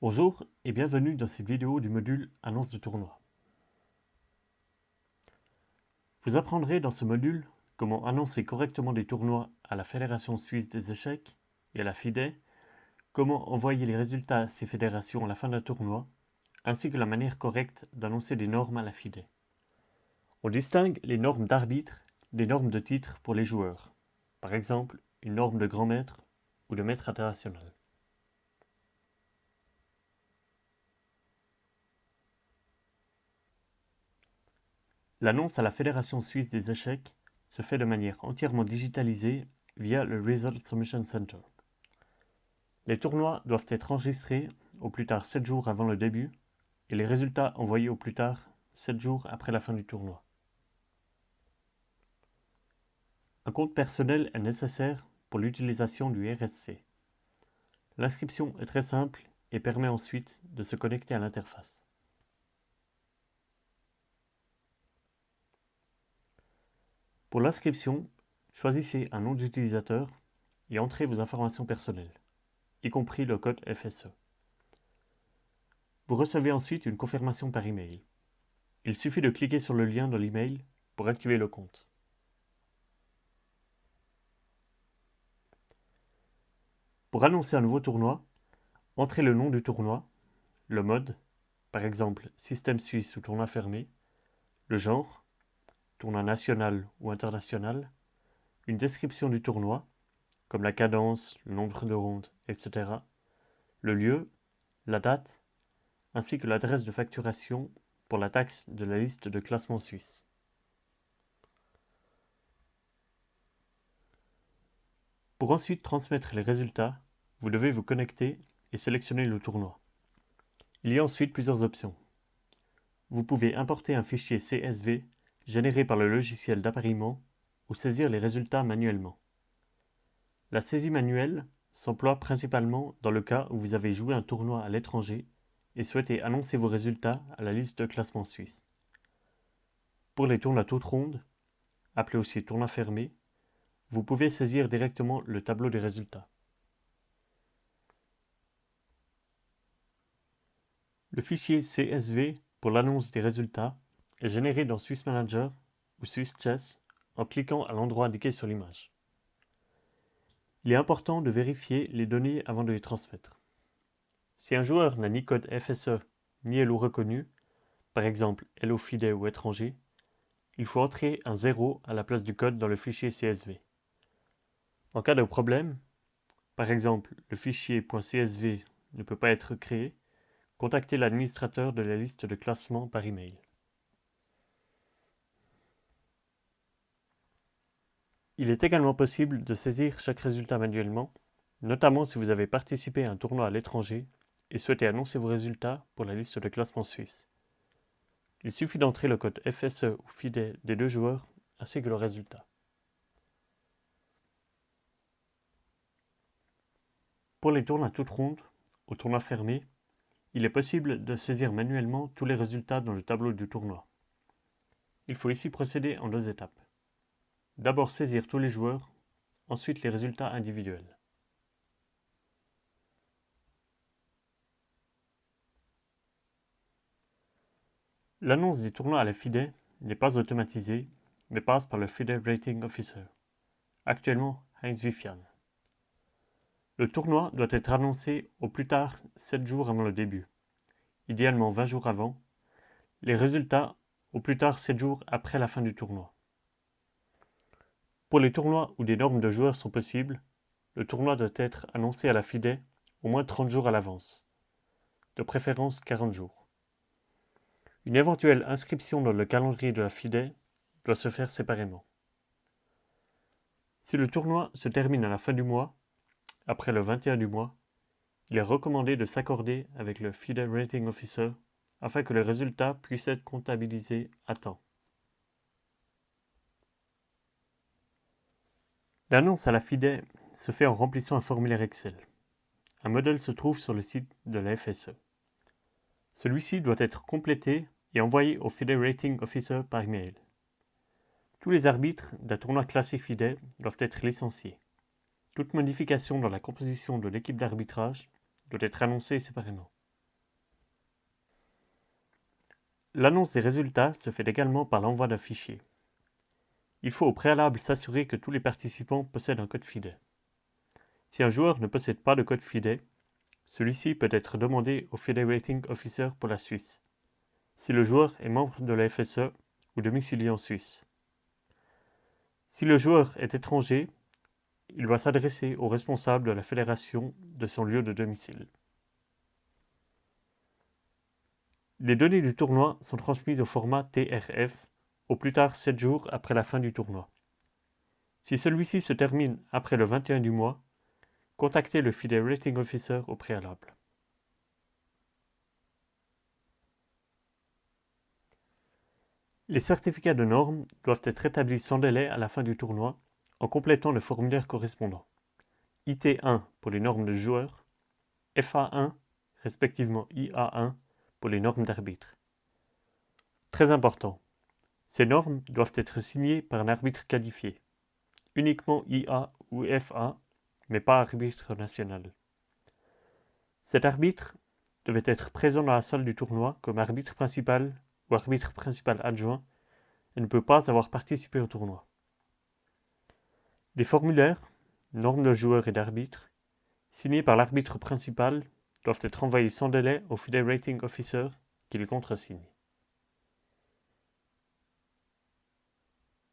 Bonjour et bienvenue dans cette vidéo du module Annonce de tournoi. Vous apprendrez dans ce module comment annoncer correctement des tournois à la Fédération suisse des échecs et à la FIDE, comment envoyer les résultats à ces fédérations à la fin d'un tournoi, ainsi que la manière correcte d'annoncer des normes à la FIDE. On distingue les normes d'arbitre des normes de titre pour les joueurs, par exemple une norme de grand maître ou de maître international. L'annonce à la Fédération suisse des échecs se fait de manière entièrement digitalisée via le Result Submission Center. Les tournois doivent être enregistrés au plus tard 7 jours avant le début et les résultats envoyés au plus tard 7 jours après la fin du tournoi. Un compte personnel est nécessaire pour l'utilisation du RSC. L'inscription est très simple et permet ensuite de se connecter à l'interface. Pour l'inscription, choisissez un nom d'utilisateur et entrez vos informations personnelles, y compris le code FSE. Vous recevez ensuite une confirmation par email. Il suffit de cliquer sur le lien dans l'email pour activer le compte. Pour annoncer un nouveau tournoi, entrez le nom du tournoi, le mode, par exemple système suisse ou tournoi fermé, le genre, tournoi national ou international, une description du tournoi, comme la cadence, le nombre de rondes, etc., le lieu, la date, ainsi que l'adresse de facturation pour la taxe de la liste de classement suisse. Pour ensuite transmettre les résultats, vous devez vous connecter et sélectionner le tournoi. Il y a ensuite plusieurs options. Vous pouvez importer un fichier CSV généré par le logiciel d'appariement ou saisir les résultats manuellement. La saisie manuelle s'emploie principalement dans le cas où vous avez joué un tournoi à l'étranger et souhaitez annoncer vos résultats à la liste de classement suisse. Pour les tournois toutes rondes, appelés aussi tournois fermés, vous pouvez saisir directement le tableau des résultats. Le fichier CSV pour l'annonce des résultats est généré dans Swiss Manager ou Swiss Chess en cliquant à l'endroit indiqué sur l'image. Il est important de vérifier les données avant de les transmettre. Si un joueur n'a ni code FSE ni LO reconnu, par exemple LO FIDE ou étranger, il faut entrer un 0 à la place du code dans le fichier CSV. En cas de problème, par exemple le fichier .csv ne peut pas être créé, contactez l'administrateur de la liste de classement par email. Il est également possible de saisir chaque résultat manuellement, notamment si vous avez participé à un tournoi à l'étranger et souhaitez annoncer vos résultats pour la liste de classement suisse. Il suffit d'entrer le code FSE ou FIDE des deux joueurs ainsi que le résultat. Pour les tournois toutes rondes, au tournoi fermé, il est possible de saisir manuellement tous les résultats dans le tableau du tournoi. Il faut ici procéder en 2 étapes. D'abord saisir tous les joueurs, ensuite les résultats individuels. L'annonce des tournois à la FIDE n'est pas automatisée, mais passe par le FIDE Rating Officer, actuellement Heinz Wifian. Le tournoi doit être annoncé au plus tard 7 jours avant le début, idéalement 20 jours avant, les résultats au plus tard 7 jours après la fin du tournoi. Pour les tournois où des normes de joueurs sont possibles, le tournoi doit être annoncé à la FIDE au moins 30 jours à l'avance, de préférence 40 jours. Une éventuelle inscription dans le calendrier de la FIDE doit se faire séparément. Si le tournoi se termine à la fin du mois, après le 21 du mois, il est recommandé de s'accorder avec le FIDE Rating Officer afin que les résultats puissent être comptabilisés à temps. L'annonce à la FIDE se fait en remplissant un formulaire Excel. Un modèle se trouve sur le site de la FSE. Celui-ci doit être complété et envoyé au FIDE Rating Officer par email. Tous les arbitres d'un tournoi classique FIDE doivent être licenciés. Toute modification dans la composition de l'équipe d'arbitrage doit être annoncée séparément. L'annonce des résultats se fait également par l'envoi d'un fichier. Il faut au préalable s'assurer que tous les participants possèdent un code FIDE. Si un joueur ne possède pas de code FIDE, celui-ci peut être demandé au FIDE Rating Officer pour la Suisse, si le joueur est membre de la FSE ou domicilié en Suisse. Si le joueur est étranger, il doit s'adresser au responsable de la fédération de son lieu de domicile. Les données du tournoi sont transmises au format TRF au plus tard 7 jours après la fin du tournoi. Si celui-ci se termine après le 21 du mois, contactez le FIDE Rating Officer au préalable. Les certificats de normes doivent être établis sans délai à la fin du tournoi en complétant le formulaire correspondant. IT1 pour les normes de joueurs, FA1 respectivement IA1 pour les normes d'arbitre. Très important, ces normes doivent être signées par un arbitre qualifié, uniquement IA ou FA, mais pas arbitre national. Cet arbitre devait être présent dans la salle du tournoi comme arbitre principal ou arbitre principal adjoint et ne peut pas avoir participé au tournoi. Les formulaires, normes de joueurs et d'arbitres, signés par l'arbitre principal, doivent être envoyés sans délai au FIDE Rating Officer qui les contresigne.